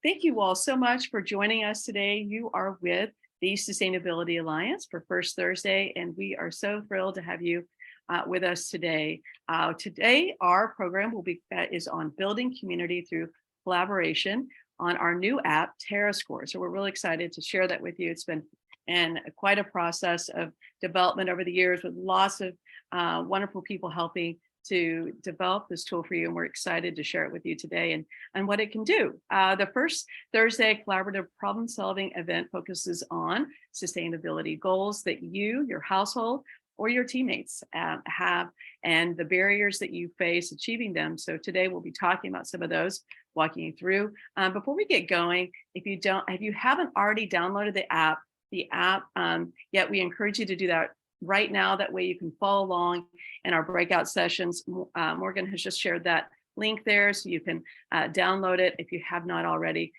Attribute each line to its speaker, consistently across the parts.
Speaker 1: Thank you all so much for joining us today. You are with the Sustainability Alliance for First Thursday, and we are so thrilled to have you with us today. Today, our program is on building community through collaboration on our new app, TerraScore. So we're really excited to share that with you. It's been quite a process of development over the years with lots of wonderful people helping to develop this tool for you, and we're excited to share it with you today and what it can do. The First Thursday collaborative problem-solving event focuses on sustainability goals that you, your household, or your teammates have, and the barriers that you face achieving them. So today we'll be talking about some of those, walking you through. Before we get going, if you haven't already downloaded the app, yet we encourage you to do that right now. That way you can follow along in our breakout sessions. Morgan has just shared that link there, so you can download it if you have not already.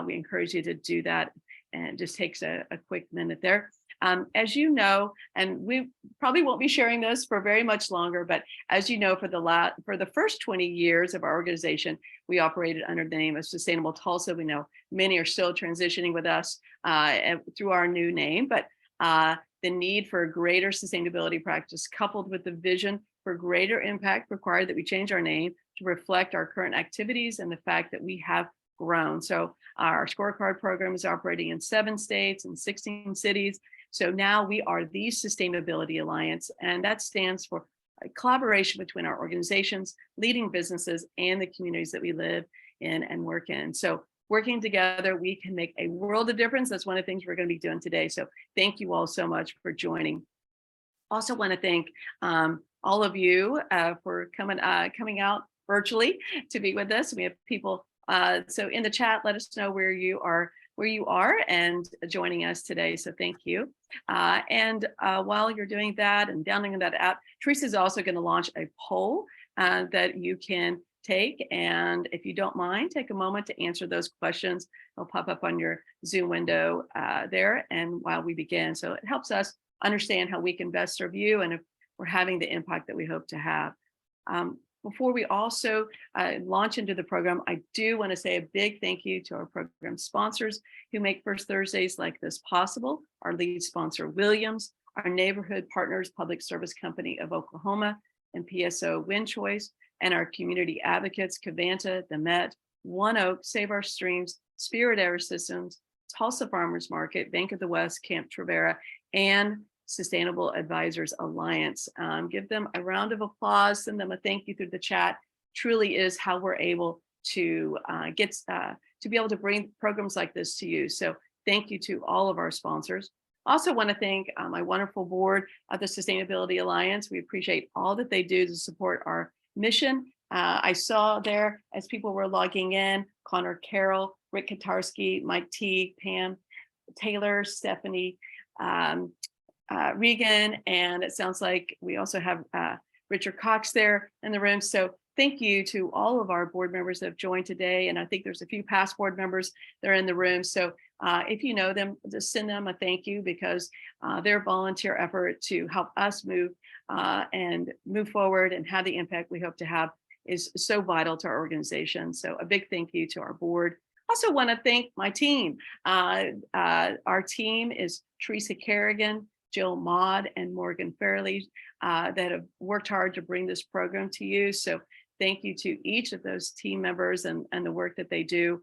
Speaker 1: We encourage you to do that, and it just takes a quick minute there. As you know, and we probably won't be sharing this for very much longer, but as you know, for the first 20 years of our organization, we operated under the name of Sustainable Tulsa. We know many are still transitioning with us through our new name, but the need for greater sustainability practice coupled with the vision for greater impact required that we change our name to reflect our current activities and the fact that we have grown. So our scorecard program is operating in 7 states and 16 cities. So now we are the Sustainability Alliance, and that stands for a collaboration between our organizations, leading businesses, and the communities that we live in and work in. So working together, we can make a world of difference. That's one of the things we're going to be doing today. So thank you all so much for joining. Also want to thank all of you for coming out virtually to be with us. We have people, so in the chat, let us know where you are and joining us today. So thank you. While you're doing that and downloading that app, Teresa is also going to launch a poll that you can take. And if you don't mind, take a moment to answer those questions. They'll pop up on your Zoom window there. And while we begin, so it helps us understand how we can best serve you and if we're having the impact that we hope to have. Before we also launch into the program, I do want to say a big thank you to our program sponsors who make First Thursdays like this possible. Our lead sponsor, Williams, our neighborhood partners, Public Service Company of Oklahoma, and PSO Wind Choice, and our community advocates, Cavanta, the Met, One Oak, Save Our Streams, Spirit Air Systems, Tulsa Farmers Market, Bank of the West, Camp Trevera, and Sustainable Advisors Alliance. Give them a round of applause, send them a thank you through the chat. Truly is how we're able to be able to bring programs like this to you. So thank you to all of our sponsors. Also want to thank my wonderful board of the Sustainability Alliance. We appreciate all that they do to support our mission. I saw there as people were logging in, Connor Carroll, Rick Katarski, Mike T, Pam, Taylor, Stephanie, Regan, and it sounds like we also have Richard Cox there in the room. So thank you to all of our board members that have joined today. And I think there's a few past board members that are in the room. So if you know them, just send them a thank you, because their volunteer effort to help us move forward and have the impact we hope to have is so vital to our organization. So a big thank you to our board. Also want to thank my team. Our team is Teresa Kerrigan, Jill Maud, and Morgan Fairley that have worked hard to bring this program to you. So thank you to each of those team members and the work that they do.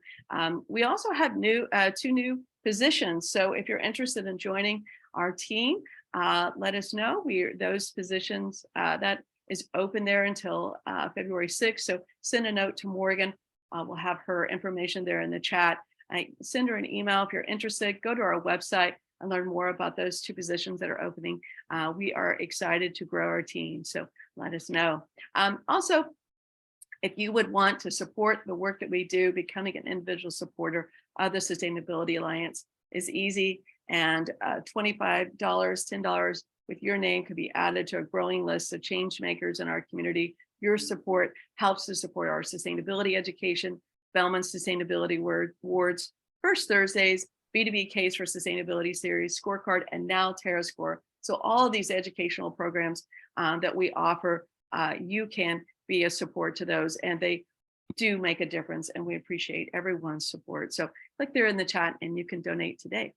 Speaker 1: We also have 2 new positions. So if you're interested in joining our team, let us know. Those positions, that is open there until February 6th. So send a note to Morgan. We'll have her information there in the chat. Send her an email if you're interested. Go to our website and learn more about those 2 positions that are opening. We are excited to grow our team, so let us know. Also, if you would want to support the work that we do, becoming an individual supporter of the Sustainability Alliance is easy, and $25, $10 with your name could be added to a growing list of change makers in our community. Your support helps to support our sustainability education, Bellman Sustainability Awards, First Thursdays, B2B Case for Sustainability Series, Scorecard, and now TerraScore. So all of these educational programs that we offer, you can be a support to those, and they do make a difference, and we appreciate everyone's support. So click there in the chat and you can donate today.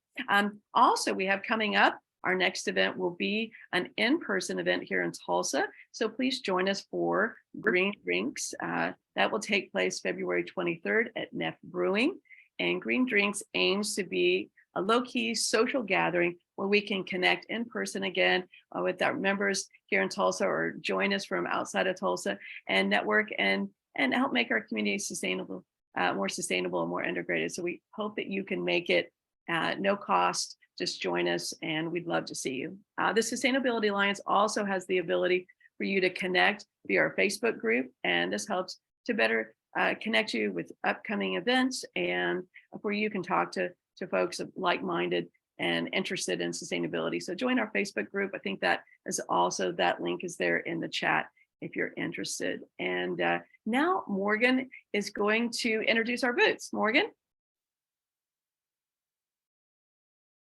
Speaker 1: Also, we have coming up, our next event will be an in-person event here in Tulsa. So please join us for Green Drinks. That will take place February 23rd at Neff Brewing. And Green Drinks aims to be a low-key social gathering where we can connect in person again with our members here in Tulsa, or join us from outside of Tulsa and network and help make our community sustainable, more sustainable and more integrated. So we hope that you can make it no cost. Just join us and we'd love to see you. The Sustainability Alliance also has the ability for you to connect via our Facebook group, and this helps to better connect you with upcoming events and where you can talk to folks like-minded and interested in sustainability. So join our Facebook group. I think that is also, that link is there in the chat if you're interested. And now Morgan is going to introduce our booths. Morgan?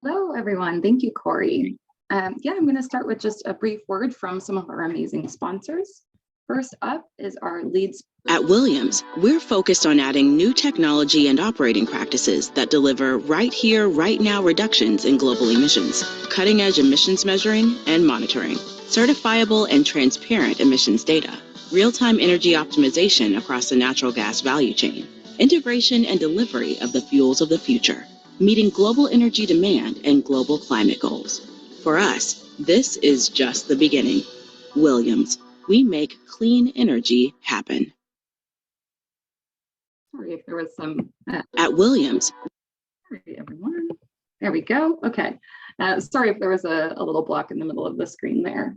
Speaker 2: Hello, everyone. Thank you, Corey. I'm going to start with just a brief word from some of our amazing sponsors. First up is our leads.
Speaker 3: At Williams, we're focused on adding new technology and operating practices that deliver right here, right now reductions in global emissions, cutting-edge emissions measuring and monitoring, certifiable and transparent emissions data, real-time energy optimization across the natural gas value chain, integration and delivery of the fuels of the future, meeting global energy demand and global climate goals. For us, this is just the beginning. Williams, we make clean energy happen.
Speaker 2: Sorry if there was some...
Speaker 3: At Williams.
Speaker 2: Sorry, everyone. There we go. Okay. Sorry if there was a little block in the middle of the screen there.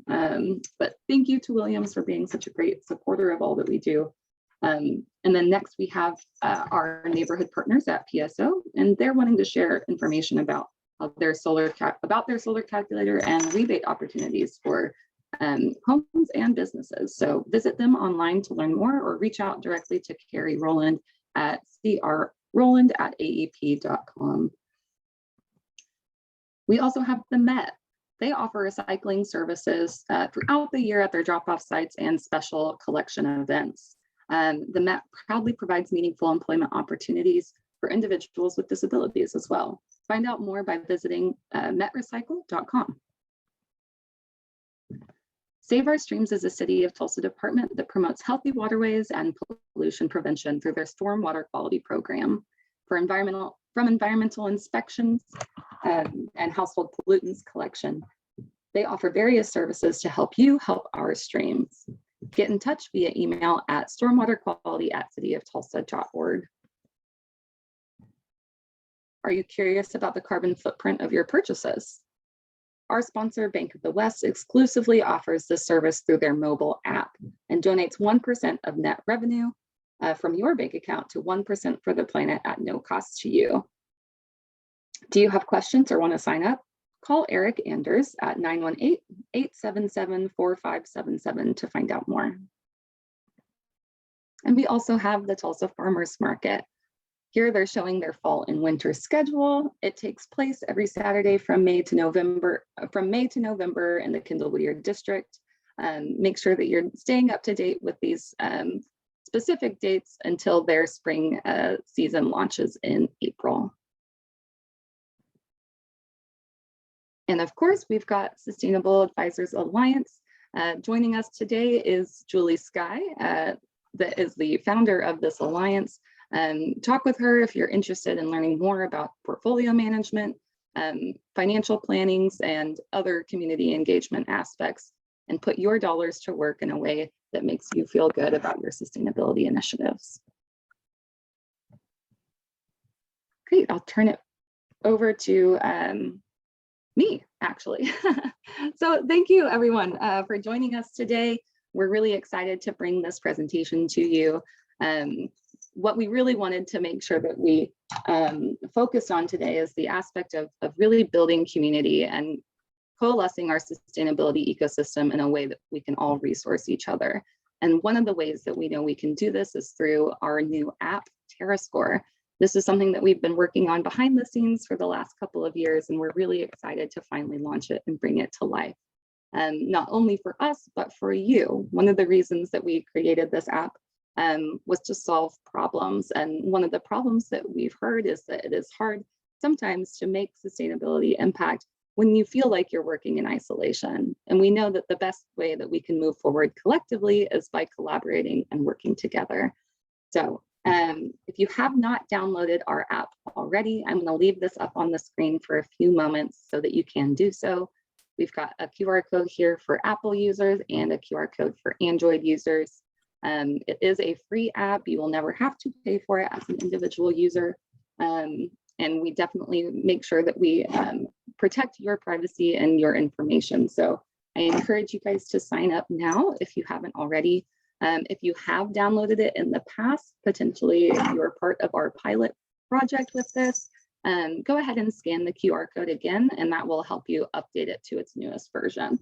Speaker 2: But thank you to Williams for being such a great supporter of all that we do. And then next we have our neighborhood partners at PSO, and they're wanting to share information about their solar calculator and rebate opportunities for homes and businesses. So visit them online to learn more, or reach out directly to Carrie Rowland at crrowland@aep.com. We also have the Met. They offer recycling services throughout the year at their drop-off sites and special collection events. The Met proudly provides meaningful employment opportunities for individuals with disabilities as well. Find out more by visiting metrecycle.com. Save Our Streams is a City of Tulsa department that promotes healthy waterways and pollution prevention through their stormwater quality program. From environmental inspections and household pollutants collection, they offer various services to help you help our streams. Get in touch via email at stormwaterquality@cityoftulsa.org. Are you curious about the carbon footprint of your purchases? Our sponsor, Bank of the West, exclusively offers this service through their mobile app and donates 1% of net revenue from your bank account to 1% for the planet at no cost to you. Do you have questions or want to sign up? Call Eric Anders at 918-877-4577 to find out more. And we also have the Tulsa Farmers Market. Here they're showing their fall and winter schedule. It takes place every Saturday from May to November in the Kendall Whittier District. Make sure that you're staying up to date with these specific dates until their spring season launches in April. And of course, we've got Sustainable Advisors Alliance. Joining us today is Julie Skye, that is the founder of this alliance. Talk with her if you're interested in learning more about portfolio management, financial plannings, and other community engagement aspects, and put your dollars to work in a way that makes you feel good about your sustainability initiatives. Great, I'll turn it over to me, actually. So thank you, everyone, for joining us today. We're really excited to bring this presentation to you. What we really wanted to make sure that we focused on today is the aspect of really building community and coalescing our sustainability ecosystem in a way that we can all resource each other. And one of the ways that we know we can do this is through our new app, TerraScore. This is something that we've been working on behind the scenes for the last couple of years, and we're really excited to finally launch it and bring it to life. Not only for us, but for you. One of the reasons that we created this app was to solve problems. And one of the problems that we've heard is that it is hard sometimes to make sustainability impact when you feel like you're working in isolation. And we know that the best way that we can move forward collectively is by collaborating and working together. So if you have not downloaded our app already, I'm going to leave this up on the screen for a few moments so that you can do so. We've got a QR code here for Apple users and a QR code for Android users. It is a free app. You will never have to pay for it as an individual user. And we definitely make sure that we protect your privacy and your information. So I encourage you guys to sign up now if you haven't already. If you have downloaded it in the past, potentially you're part of our pilot project with this, go ahead and scan the QR code again, and that will help you update it to its newest version.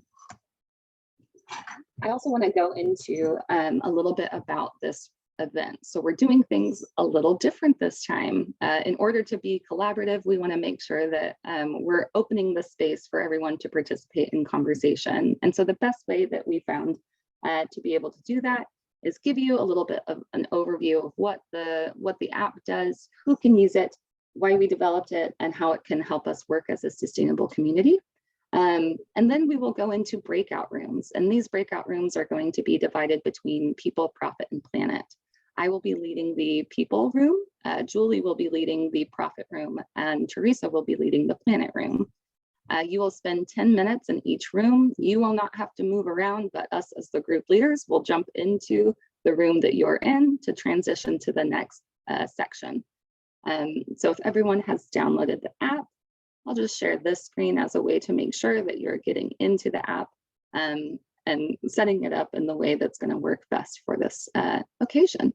Speaker 2: I also want to go into a little bit about this event. So we're doing things a little different this time. In order to be collaborative, we want to make sure that we're opening the space for everyone to participate in conversation. And so the best way that we found to be able to do that is give you a little bit of an overview of what the app does, who can use it, why we developed it, and how it can help us work as a sustainable community. And then we will go into breakout rooms, and these breakout rooms are going to be divided between people, profit, and planet. I will be leading the people room, Julie will be leading the profit room, and Teresa will be leading the planet room. You will spend 10 minutes in each room. You will not have to move around, but us as the group leaders will jump into the room that you're in to transition to the next section. So if everyone has downloaded the app, I'll just share this screen as a way to make sure that you're getting into the app and setting it up in the way that's going to work best for this occasion.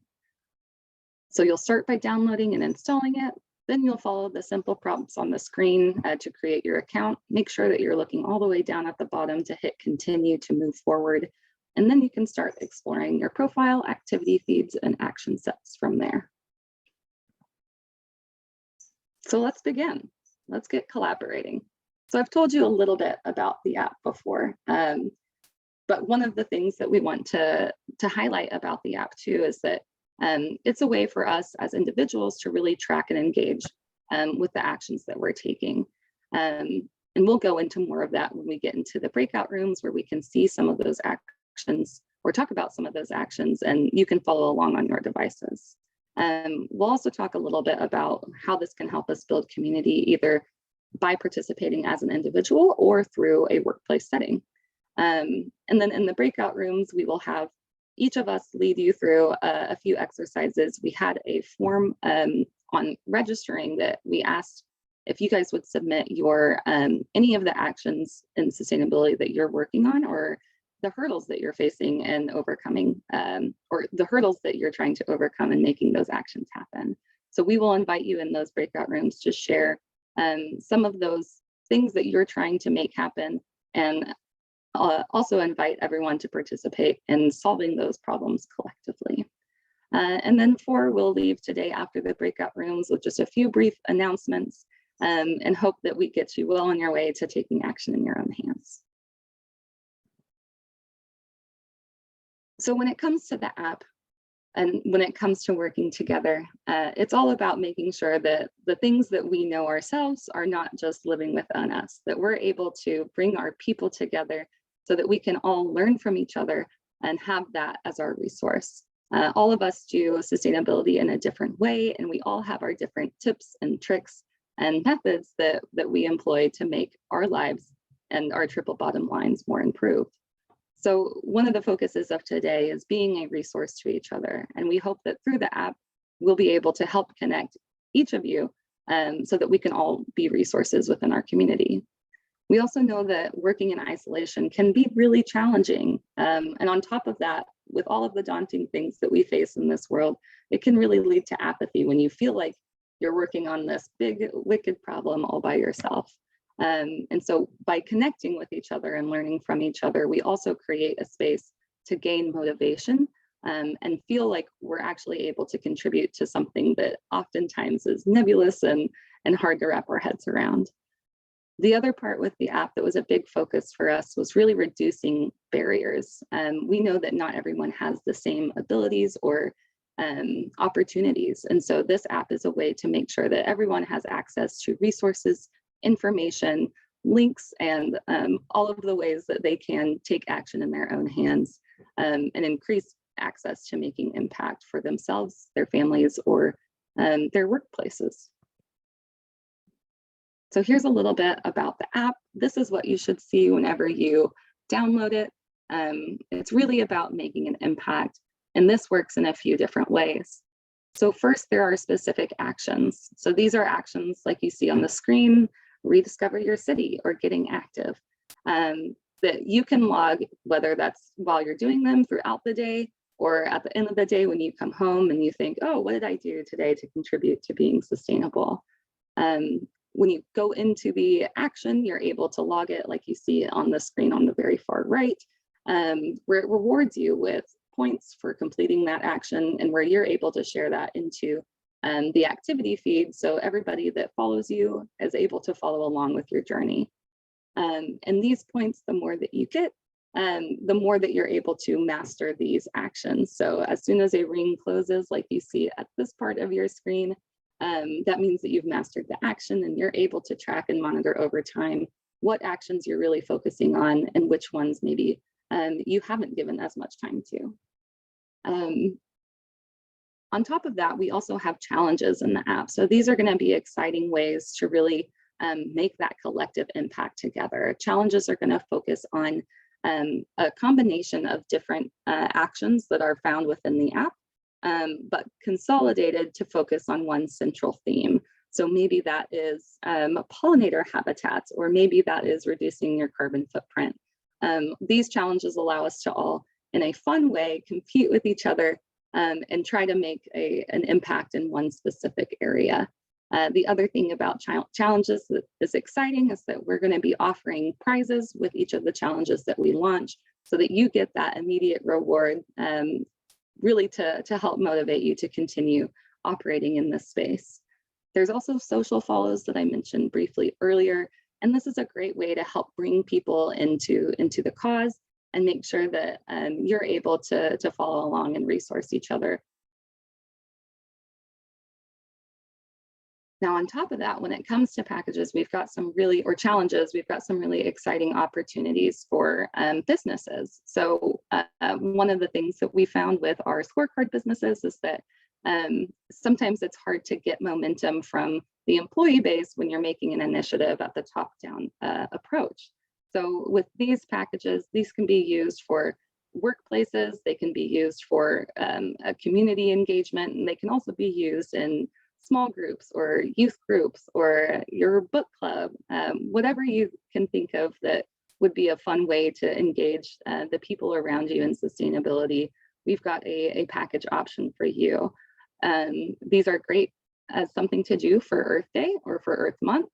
Speaker 2: So you'll start by downloading and installing it. Then you'll follow the simple prompts on the screen to create your account. Make sure that you're looking all the way down at the bottom to hit continue to move forward. And then you can start exploring your profile, activity feeds, and action sets from there. So let's begin. Let's get collaborating. So I've told you a little bit about the app before, but one of the things that we want to highlight about the app too is that it's a way for us as individuals to really track and engage with the actions that we're taking. And we'll go into more of that when we get into the breakout rooms where we can see some of those actions or talk about some of those actions, and you can follow along on your devices. We'll also talk a little bit about how this can help us build community, either by participating as an individual or through a workplace setting. And then in the breakout rooms, we will have each of us lead you through a few exercises. We had a form on registering that we asked if you guys would submit your any of the actions in sustainability that you're working on, or the hurdles that you're facing and overcoming, or the hurdles that you're trying to overcome and making those actions happen. So we will invite you in those breakout rooms to share some of those things that you're trying to make happen, and also invite everyone to participate in solving those problems collectively. And then 4, we'll leave today after the breakout rooms with just a few brief announcements and hope that we get you well on your way to taking action in your own hands. So when it comes to the app and when it comes to working together, it's all about making sure that the things that we know ourselves are not just living within us, that we're able to bring our people together so that we can all learn from each other and have that as our resource. All of us do sustainability in a different way, and we all have our different tips and tricks and methods that we employ to make our lives and our triple bottom lines more improved. So one of the focuses of today is being a resource to each other. And we hope that through the app, we'll be able to help connect each of you so that we can all be resources within our community. We also know that working in isolation can be really challenging. And on top of that, with all of the daunting things that we face in this world, it can really lead to apathy when you feel like you're working on this big, wicked problem all by yourself. And so by connecting with each other and learning from each other, we also create a space to gain motivation and feel like we're actually able to contribute to something that oftentimes is nebulous and hard to wrap our heads around. The other part with the app that was a big focus for us was really reducing barriers. We know that not everyone has the same abilities or opportunities. And so this app is a way to make sure that everyone has access to resources, information, links, and all of the ways that they can take action in their own hands and increase access to making impact for themselves, their families, or their workplaces. So here's a little bit about the app. This is what you should see whenever you download it. It's really about making an impact, and this works in a few different ways. So first, there are specific actions. So these are actions like you see on the screen: rediscover your city or getting active, that you can log, whether that's while you're doing them throughout the day or at the end of the day when you come home and you think, oh, what did I do today to contribute to being sustainable? When you go into the action, you're able to log it like you see on the screen on the very far right, where it rewards you with points for completing that action, and where you're able to share that into the activity feed, so everybody that follows you is able to follow along with your journey. And these points, the more that you get, the more that you're able to master these actions. So as soon as a ring closes, like you see at this part of your screen, that means that you've mastered the action, and you're able to track and monitor over time what actions you're really focusing on and which ones maybe you haven't given as much time to. On top of that, we also have challenges in the app. So these are going to be exciting ways to really make that collective impact together. Challenges are going to focus on a combination of different actions that are found within the app, but consolidated to focus on one central theme. So maybe that is pollinator habitats, or maybe that is reducing your carbon footprint. These challenges allow us to all, in a fun way, compete with each other and try to make an impact in one specific area. The other thing about challenges that is exciting is that we're going to be offering prizes with each of the challenges that we launch, so that you get that immediate reward, really to help motivate you to continue operating in this space. There's also social follows that I mentioned briefly earlier, and this is a great way to help bring people into the cause and make sure that you're able to follow along and resource each other. Now, on top of that, when it comes to packages, we've got some really, or challenges, we've got some really exciting opportunities for businesses. So one of the things that we found with our scorecard businesses is that sometimes it's hard to get momentum from the employee base when you're making an initiative at the top-down approach. So with these packages, these can be used for workplaces, they can be used for a community engagement, and they can also be used in small groups or youth groups or your book club, whatever you can think of that would be a fun way to engage the people around you in sustainability. We've got a package option for you. These are great as something to do for Earth Day or for Earth Month,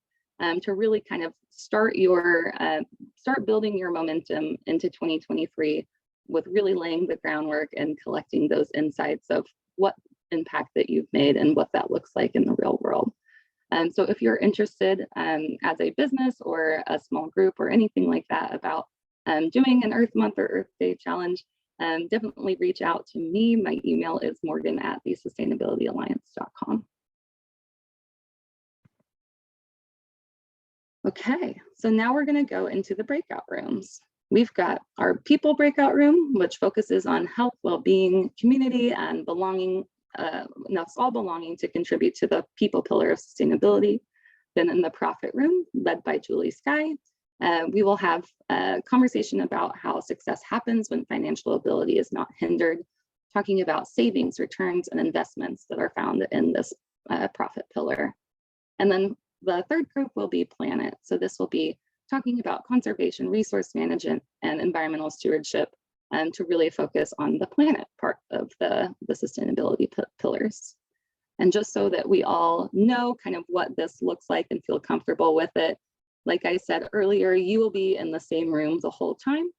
Speaker 2: to really kind of start building your momentum into 2023 with really laying the groundwork and collecting those insights of what impact that you've made and what that looks like in the real world. So if you're interested as a business or a small group or anything like that about doing an Earth Month or Earth Day challenge, definitely reach out to me. My email is morgan@thesustainabilityalliance.com. Okay, so now we're going to go into the breakout rooms. We've got our people breakout room, which focuses on health, well-being, community, and belonging. That's all belonging to contribute to the people pillar of sustainability. Then in the profit room, led by Julie Skye, we will have a conversation about how success happens when financial ability is not hindered, talking about savings, returns, and investments that are found in this profit pillar. And then the third group will be planet. So this will be talking about conservation, resource management, and environmental stewardship, to really focus on the planet part of the sustainability pillars. And just so that we all know kind of what this looks like and feel comfortable with it, like I said earlier, you will be in the same room the whole time.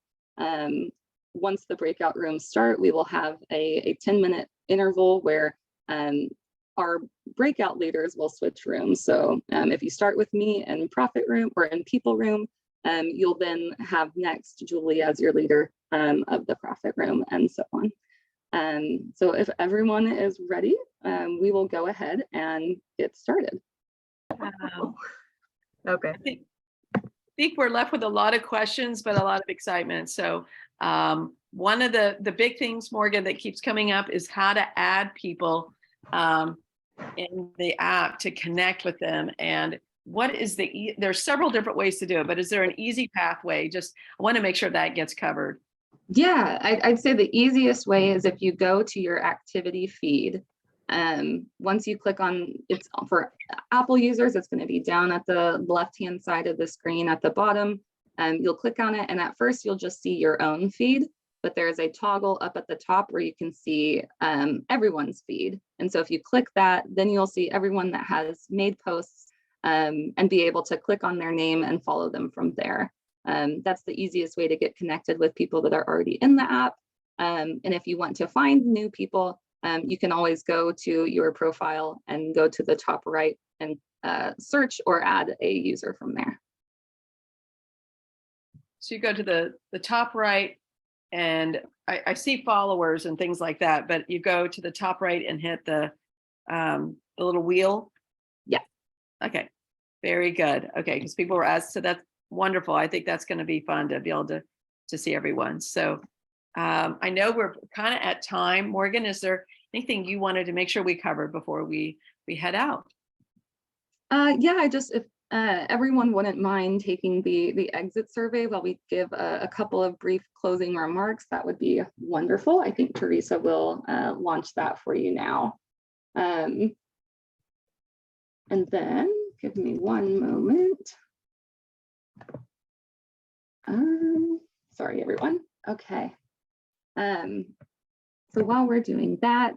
Speaker 2: Once the breakout rooms start, we will have a 10-minute interval where our breakout leaders will switch rooms. So if you start with me in profit room or in people room, you'll then have next Julie as your leader of the profit room, and so on. So if everyone is ready, we will go ahead and get started.
Speaker 4: Okay.
Speaker 1: I think we're left with a lot of questions, but a lot of excitement. So one of the big things, Morgan, that keeps coming up is how to add people in the app to connect with them. And what is there's several different ways to do it, but is there an easy pathway? Just I want to make sure that gets covered.
Speaker 2: Yeah, I'd say the easiest way is if you go to your activity feed. Once you click on, it's for Apple users, it's going to be down at the left-hand side of the screen at the bottom. You'll click on it, and at first you'll just see your own feed, but there's a toggle up at the top where you can see everyone's feed. And so if you click that, then you'll see everyone that has made posts and be able to click on their name and follow them from there. That's the easiest way to get connected with people that are already in the app. And if you want to find new people, you can always go to your profile and go to the top right and search or add a user from there.
Speaker 1: So you go to the top right, and I see followers and things like that, but you go to the top right and hit the little wheel.
Speaker 2: Yeah.
Speaker 1: Okay. Very good. Okay, because people were asked, so that's wonderful. I think that's going to be fun to be able to see everyone. So I know we're kind of at time. Morgan, is there anything you wanted to make sure we covered before we head out?
Speaker 2: Yeah, if everyone wouldn't mind taking the exit survey while we give a couple of brief closing remarks, that would be wonderful. I think Teresa will launch that for you now. And then give me one moment. Sorry, everyone. Okay. So while we're doing that,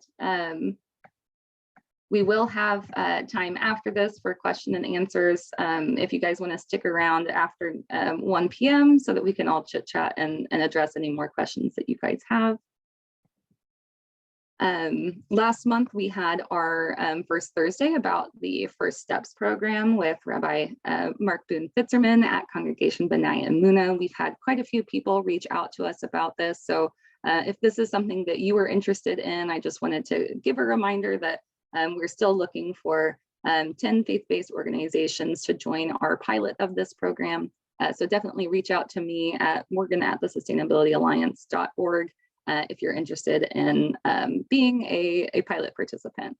Speaker 2: we will have time after this for question and answers. If you guys want to stick around after 1 p.m. so that we can all chit chat and address any more questions that you guys have. Last month, we had our first Thursday about the First Steps program with Rabbi Mark Boone-Fitzerman at Congregation B'nai Emunah. We've had quite a few people reach out to us about this. So if this is something that you were interested in, I just wanted to give a reminder that we're still looking for 10 faith-based organizations to join our pilot of this program. So definitely reach out to me at morgan@thesustainabilityalliance.org if you're interested in being a pilot participant.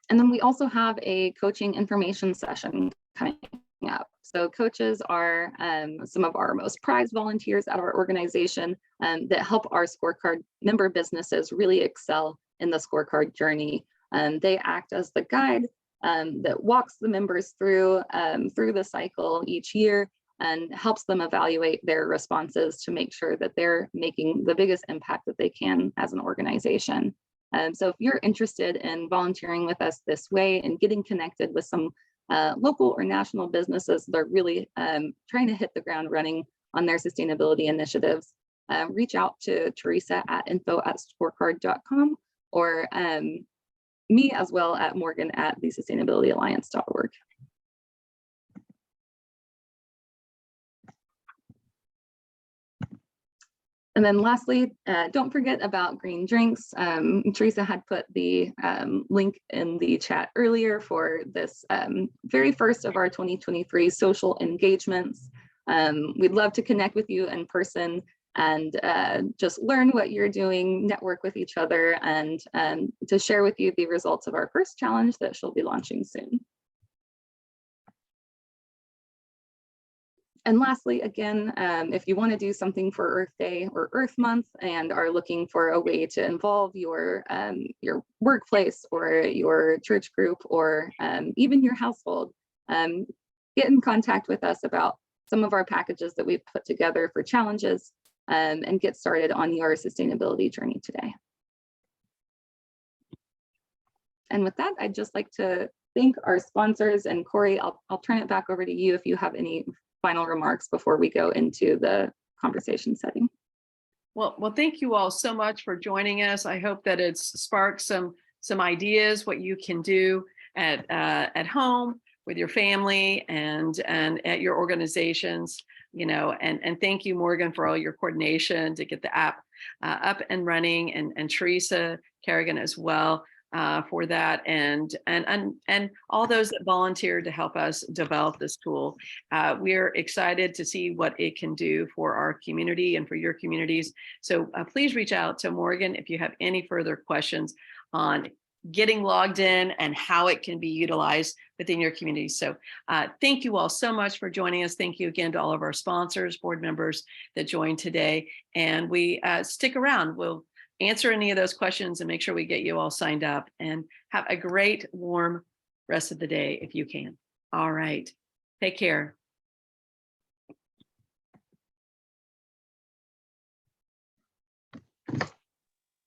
Speaker 2: And then we also have a coaching information session coming up. So coaches are some of our most prized volunteers at our organization that help our scorecard member businesses really excel in the scorecard journey. They act as the guide that walks the members through the cycle each year and helps them evaluate their responses to make sure that they're making the biggest impact that they can as an organization. So if you're interested in volunteering with us this way and getting connected with some local or national businesses that are really trying to hit the ground running on their sustainability initiatives, reach out to Teresa at info@scorecard.com or me as well at morgan@thesustainabilityalliance.org. And then lastly, don't forget about green drinks. Teresa had put the link in the chat earlier for this very first of our 2023 social engagements. We'd love to connect with you in person and just learn what you're doing, network with each other, and to share with you the results of our first challenge that she'll be launching soon. And lastly, again, if you want to do something for Earth Day or Earth Month and are looking for a way to involve your workplace or your church group or even your household, get in contact with us about some of our packages that we've put together for challenges and get started on your sustainability journey today. And with that, I'd just like to thank our sponsors, and Corey, I'll turn it back over to you if you have any final remarks before we go into the conversation setting.
Speaker 1: Well, thank you all so much for joining us. I hope that it's sparked some ideas, what you can do at home with your family and at your organizations, and thank you, Morgan, for all your coordination to get the app up and running, and Teresa Kerrigan as well for that, and all those that volunteered to help us develop this tool. We're excited to see what it can do for our community and for your communities. So please reach out to Morgan if you have any further questions on getting logged in and how it can be utilized within your community. So thank you all so much for joining us. Thank you again to all of our sponsors, board members that joined today. And we stick around. We'll answer any of those questions and make sure we get you all signed up, and have a great warm rest of the day if you can. All right. Take care.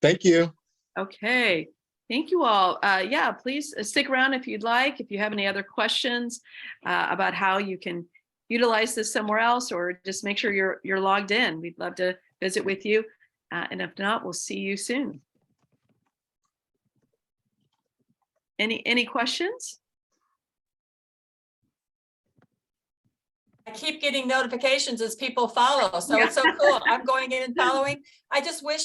Speaker 4: Thank you.
Speaker 1: Okay. Thank you all. Yeah, please stick around if you'd like. If you have any other questions about how you can utilize this somewhere else, or just make sure you're logged in, we'd love to visit with you. And if not, we'll see you soon. Any questions?
Speaker 5: I keep getting notifications as people follow, so it's so cool. I'm going in and following. I just wish,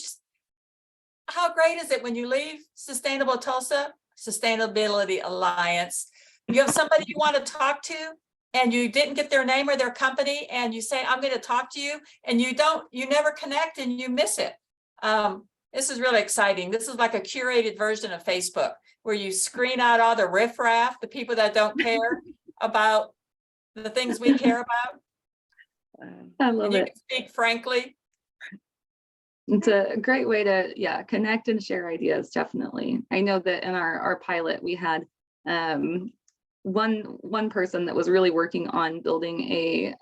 Speaker 5: how great is it when you leave Sustainable Tulsa, Sustainability Alliance, you have somebody you want to talk to and you didn't get their name or their company, and you say, I'm going to talk to you, and you never connect and you miss it. This is really exciting. This is like a curated version of Facebook, where you screen out all the riffraff, the people that don't care about the things we care about.
Speaker 2: I love
Speaker 5: And you
Speaker 2: it.
Speaker 5: can speak frankly.
Speaker 2: It's a great way to, yeah, connect and share ideas, definitely. I know that in our pilot, we had one person that was really working on building a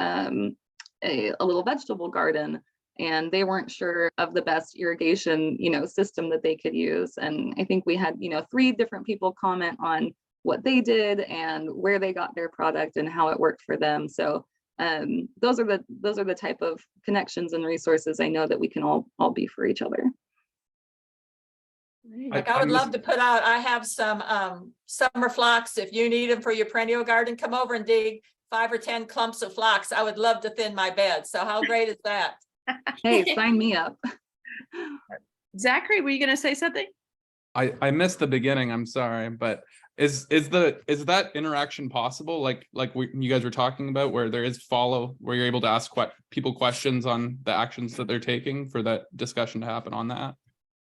Speaker 2: little vegetable garden, and they weren't sure of the best irrigation, system that they could use. And I think we had, 3 different people comment on what they did and where they got their product and how it worked for them. So those are the type of connections and resources I know that we can all be for each other.
Speaker 5: Like, I would love to put out, I have some summer phlox. If you need them for your perennial garden, come over and dig 5 or 10 clumps of phlox. I would love to thin my bed. So how great is that?
Speaker 2: Hey, sign me up.
Speaker 1: Zachary, were you going to say something?
Speaker 6: I missed the beginning. I'm sorry, but is that interaction possible? Like you guys were talking about, where there is where you're able to ask people questions on the actions that they're taking, for that discussion to happen on that?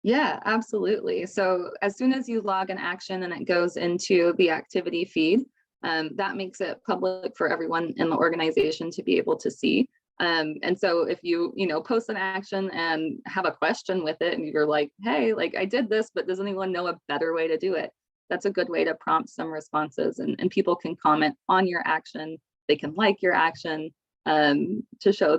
Speaker 2: Yeah, absolutely. So as soon as you log an action and it goes into the activity feed, that makes it public for everyone in the organization to be able to see. And so if you post an action and have a question with it, and you're like, hey, like, I did this, but does anyone know a better way to do it? That's a good way to prompt some responses, and people can comment on your action. They can like your action to show